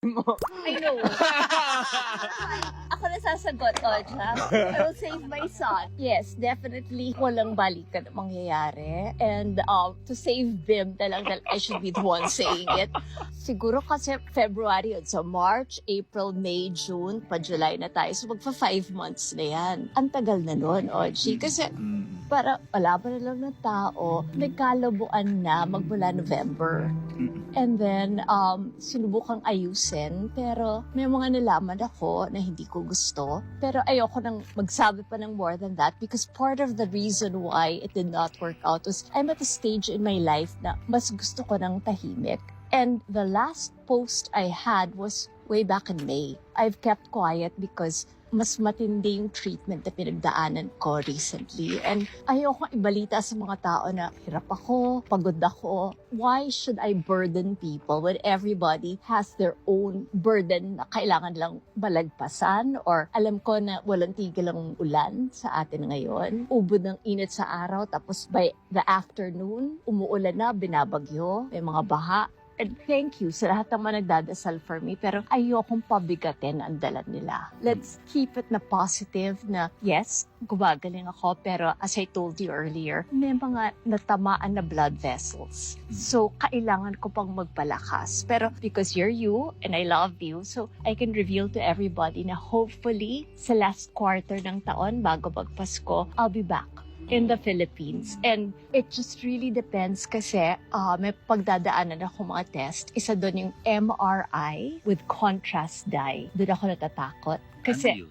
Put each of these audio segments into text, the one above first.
mo. I know. Ako na sasagot, Oja. I will save my son. Yes, definitely walang balikan na mangyayari. And to save Bim, talagang I should be the one saying it. Siguro kasi February yun. So March, April, May, June, pa July na tayo. So magpa 5 months na yan. Ang tagal na nun, Oji. Kasi para wala pa na lang ng tao, nagkalabuan na magmula November. And then, sinubukang ayusin, pero may mga nalaman ako na hindi ko gusto. Pero ayoko nang magsabi pa ng more than that because part of the reason why it did not work out was I'm at a stage in my life na mas gusto ko ng tahimik. And the last post I had was way back in May. I've kept quiet because mas matindi yung treatment na pinagdaanan ko recently. And ayoko ibalita sa mga tao na hirap ako, pagod ako. Why should I burden people when everybody has their own burden na kailangan lang balagpasan? Or alam ko na walang tigil ang ulan sa atin ngayon. Ubod ng init sa araw, tapos by the afternoon, umuulan na, binabagyo, may mga baha. And thank you sa lahat ng mga nagdadasal for me, pero ayokong pabigatin ang dala nila. Let's keep it na positive na, yes, gumagaling ako, pero as I told you earlier, may mga natamaan na blood vessels. So, kailangan ko pang magpalakas. Pero because you're you, and I love you, so I can reveal to everybody na hopefully, sa last quarter ng taon, bago magpasko, I'll be back in the Philippines. And it just really depends kasi may pagdadaanan ako mga test. Isa doon yung MRI with contrast dye. Doon ako natatakot. Kasi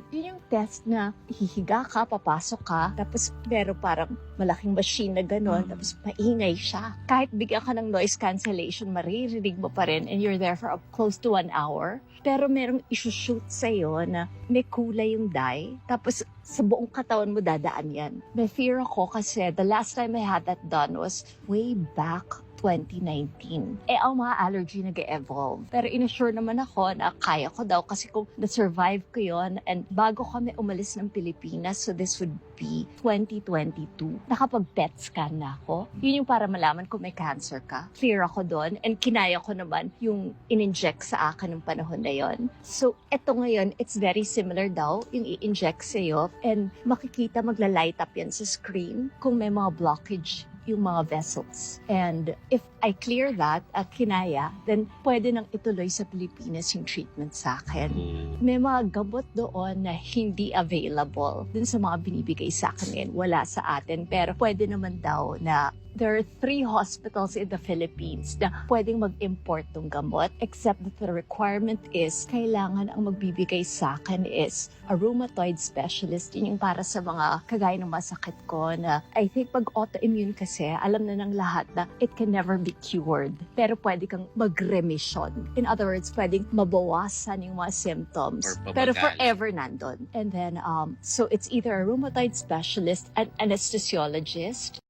yun yung test na hihiga ka, papasok ka, tapos pero parang malaking machine na gano'n, tapos maingay siya. Kahit bigyan ka ng noise cancellation, maririnig mo pa rin and you're there for close to 1 hour. Pero merong isushoot sa'yo na may kulay yung dye, tapos sa buong katawan mo dadaan yan. May fear ako kasi the last time I had that done was way back 2019. Ang mga allergy nag-evolve. Pero inassure naman ako na kaya ko daw kasi kung na-survive ko yon and bago kami umalis ng Pilipinas, so this would be 2022, nakapag-PET scan na ako. Yun yung para malaman kung may cancer ka. Clear ako doon and kinaya ko naman yung in-inject sa akin ng panahon na yon. So, eto ngayon, it's very similar daw yung i-inject sa'yo and makikita magla-light up yan sa screen kung may mga blockage yung mga vessels. And if I clear that at kinaya, then pwede nang ituloy sa Pilipinas yung treatment sa akin. May mga gamot doon na hindi available dun sa mga binibigay sa akin ngayon. Wala sa atin. Pero pwede naman daw na there are 3 hospitals in the Philippines na pwedeng mag-import ng gamot, except that the requirement is kailangan ang magbibigay sa akin is a rheumatoid specialist. Yun yung para sa mga kagaya ng masakit ko na I think pag autoimmune kasi, alam na ng lahat na it can never be cured. Pero pwede kang mag-remission. In other words, pwedeng mabawasan yung mga symptoms. Pero forever nandun. And then, so it's either a rheumatoid specialist, an anesthesiologist,